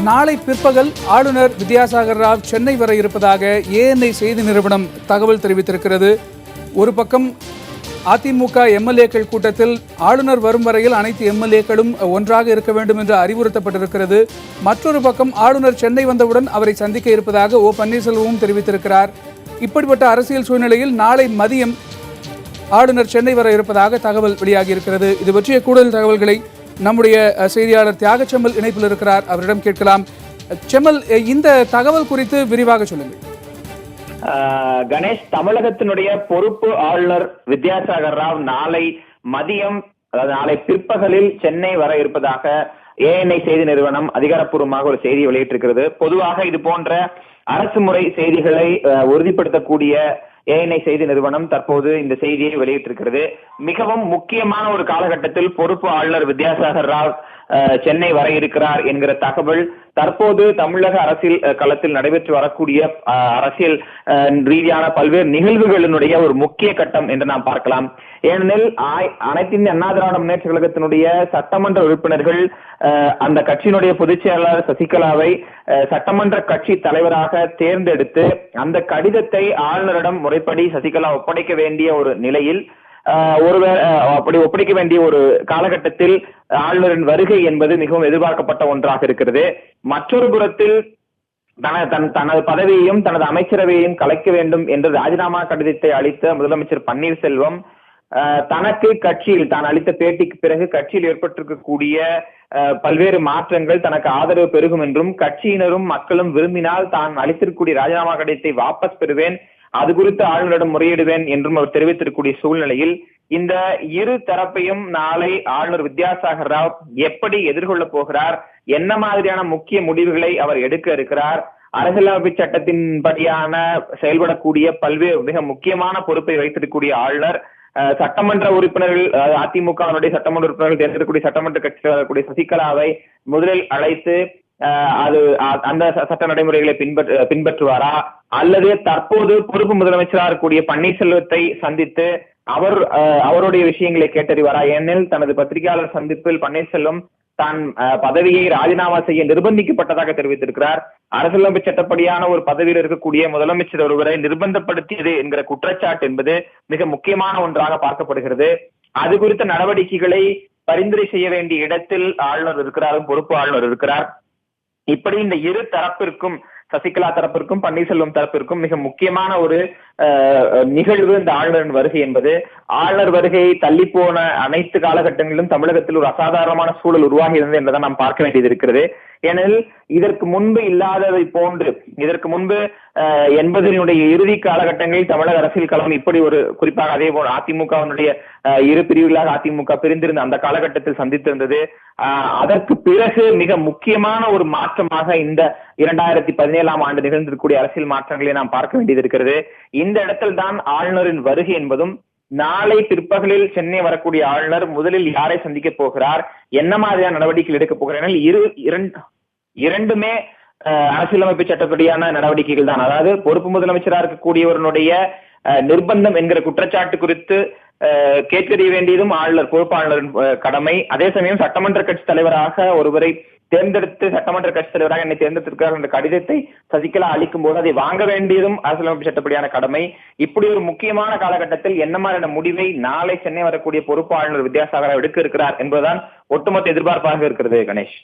நாளை பிற்பகல் ஆளுநர் வித்யாசாகர் ராவ் சென்னை வர இருப்பதாக ஏஎன்ஐ செய்தி நிறுவனம் தகவல் தெரிவித்திருக்கிறது. ஒரு பக்கம் அதிமுக எம்எல்ஏக்கள் கூட்டத்தில் ஆளுநர் வரும் வரையில் அனைத்து எம்எல்ஏக்களும் ஒன்றாக இருக்க வேண்டும் என்று அறிவுறுத்தப்பட்டிருக்கிறது. மற்றொரு பக்கம் ஆளுநர் சென்னை வந்தவுடன் அவரை சந்திக்க இருப்பதாக ஓ பன்னீர்செல்வமும் தெரிவித்திருக்கிறார். இப்படிப்பட்ட அரசியல் சூழ்நிலையில் நாளை மதியம் ஆளுநர் சென்னை வர இருப்பதாக தகவல் வெளியாகியிருக்கிறது. இது பற்றிய கூடுதல் தகவல்களை நம்முடைய செய்தியாளர் தியாகச்செம்மல் இணைப்பில் இருக்கிறார், அவரிடம் கேட்கலாம். செம்மல், இந்த தகவல் குறித்து விரிவாக சொல்லுங்கள். கணேஷ், தமிழகத்தினுடைய பொறுப்பு ஆளுநர் வித்யாசாகர் ராவ் நாளை மதியம், அதாவது நாளை பிற்பகலில் சென்னை வர இருப்பதாக ஏஎன்ஐ செய்தி நிறுவனம் அதிகாரப்பூர்வமாக ஒரு செய்தி வெளியிட்டிருக்கிறது. பொதுவாக இது போன்ற அரசு முறை செய்திகளை உறுதிப்படுத்தக்கூடிய ஏஎன்ஐ செய்தி நிறுவனம் தற்போது இந்த செய்தியை வெளியிட்டிருக்கிறது. மிகவும் முக்கியமான ஒரு காலகட்டத்தில் பொறுப்பு ஆளுநர் வித்யாசாகர் ராவ் சென்னை வர இருக்கிறார் என்கிற தகவல் தற்போது தமிழக அரசியல் களத்தில் நடைபெற்று வரக்கூடிய அரசியல் ரீதியான பல்வேறு நிகழ்வுகளினுடைய ஒரு முக்கிய கட்டம் என்று நாம் பார்க்கலாம். ஏனெனில் அனைத்து இந்திய அண்ணா திராவிட முன்னேற்ற கழகத்தினுடைய சட்டமன்ற உறுப்பினர்கள் அந்த கட்சியினுடைய பொதுச் செயலாளர் சசிகலாவை சட்டமன்ற கட்சி தலைவராக தேர்ந்தெடுத்து அந்த கடிதத்தை ஆளுநரிடம் முறைப்படி சசிகலா ஒப்படைக்க வேண்டிய ஒரு நிலையில் அப்படி ஒப்படைக்க வேண்டிய ஒரு காலகட்டத்தில் ஆளுநரின் வருகை என்பது மிகவும் எதிர்பார்க்கப்பட்ட ஒன்றாக இருக்கிறது. மற்றொரு புறத்தில் தனது பதவியையும் தனது அமைச்சரவையையும் கலைக்க வேண்டும் என்று ராஜினாமா கடிதத்தை அளித்த முதலமைச்சர் பன்னீர்செல்வம் தனக்கு கட்சியில் தான் அளித்த பேட்டிக்கு பிறகு கட்சியில் ஏற்பட்டிருக்கக்கூடிய பல்வேறு மாற்றங்கள் தனக்கு ஆதரவு பெருகும் என்றும் கட்சியினரும் மக்களும் விரும்பினால் தான் அளித்திருக்கக்கூடிய ராஜினாமா கடிதத்தை வாபஸ் பெறுவேன், அது குறித்து ஆளுநரிடம் முறையிடுவேன் என்றும் அவர் தெரிவித்திருக்கக்கூடிய சூழ்நிலையில் இந்த இரு தரப்பையும் நாளை ஆளுநர் வித்யாசாகர் ராவ் எப்படி எதிர்கொள்ள போகிறார், என்ன மாதிரியான முக்கிய முடிவுகளை அவர் எடுக்க இருக்கிறார், அரசியலமைப்பு சட்டத்தின்படியான செயல்படக்கூடிய பல்வேறு மிக முக்கியமான பொறுப்பை வைத்திருக்கக்கூடிய ஆளுநர் சட்டமன்ற உறுப்பினர்கள், அதிமுகவினுடைய சட்டமன்ற உறுப்பினர்கள் தேர்ந்தெடுக்கக்கூடிய சட்டமன்ற கட்சியில் வரக்கூடிய சசிகலாவை முதலில் அழைத்து அந்த சட்ட நடைமுறைகளை பின்பற்றுவாரா, அல்லது தற்போது பொறுப்பு முதலமைச்சராக இருக்கக்கூடிய பன்னீர்செல்வத்தை சந்தித்து அவருடைய விஷயங்களை கேட்டறிவாரா? ஏனெனில் தனது பத்திரிகையாளர் சந்திப்பில் பன்னீர்செல்வம் தான் பதவியை ராஜினாமா செய்ய நிர்பந்திக்கப்பட்டதாக தெரிவித்திருக்கிறார். அரசியலமைப்பு சட்டப்படியான ஒரு பதவியில் இருக்கக்கூடிய முதலமைச்சர் ஒருவரை நிர்பந்தப்படுத்தியது என்கிற குற்றச்சாட்டு என்பது மிக முக்கியமான ஒன்றாக பார்க்கப்படுகிறது. அது குறித்த நடவடிக்கைகளை பரிந்துரை செய்ய வேண்டிய இடத்தில் ஆளுநர் இருக்கிறார், பொறுப்பு ஆளுநர் இருக்கிறார். இப்படி இந்த இரு தரப்பிற்கும், சசிகலா தரப்பிற்கும் பன்னீர்செல்வம் தரப்பிற்கும் மிக முக்கியமான ஒரு நிகழ்வு இந்த ஆளுநரின் வருகை என்பது. ஆளுநர் வருகையை தள்ளி போன அனைத்து காலகட்டங்களிலும் தமிழகத்தில் ஒரு அசாதாரணமான சூழல் உருவாகி இருந்தது என்பதை நாம் பார்க்க வேண்டியது இருக்கிறது. ஏனெனில் இதற்கு முன்பு இல்லாததை போன்று இதற்கு முன்பு 80னுடைய இறுதி காலகட்டங்களில் தமிழக அரசியல் களம் இப்படி ஒரு, குறிப்பாக அதே போல அதிமுகவினுடைய இரு பிரிவுகளாக அதிமுக பிரிந்திருந்த அந்த காலகட்டத்தில் சந்தித்திருந்தது. அதற்கு பிறகு மிக முக்கியமான ஒரு மாற்றமாக இந்த 2017ஆம் ஆண்டு நிகழ்ந்திருக்கக்கூடிய அரசியல் மாற்றங்களை நாம் பார்க்க வேண்டியது இருக்கிறது. இந்த இடத்தில் தான் ஆளுநரின் வருகை என்பதும், நாளை பிற்பகலில் சென்னை வரக்கூடிய ஆளுநர் முதலில் யாரை சந்திக்க போகிறார், என்ன மாதிரியான நடவடிக்கைகள் எடுக்க போகிறார், இரண்டுமே அரசியலமைப்பு சட்டப்படியான நடவடிக்கைகள் தான். அதாவது பொறுப்பு முதலமைச்சராக இருக்கக்கூடியவருடைய நிர்பந்தம் என்கிற குற்றச்சாட்டு குறித்து கேட்கறிய வேண்டியதும் ஆளுநர், பொறுப்பு ஆளுநரின் கடமை. அதே சமயம் சட்டமன்ற கட்சி தலைவராக ஒருவரை தேர்ந்தெடுத்து சட்டமன்ற கட்சி தலைவராக என்னை தேர்ந்தெடுத்திருக்கிறார் என்ற கடிதத்தை சசிகலா அளிக்கும் போது அதை வாங்க வேண்டியதும் அரசியலமைப்பு சட்டப்படியான கடமை. இப்படி ஒரு முக்கியமான காலகட்டத்தில் என்ன மாதிரியான முடிவை நாளை சென்னை வரக்கூடிய பொறுப்பு ஆளுநர் வித்யாசாகர் எடுக்க இருக்கிறார் என்பதுதான் ஒட்டுமொத்த எதிர்பார்ப்பாக இருக்கிறது. கணேஷ்.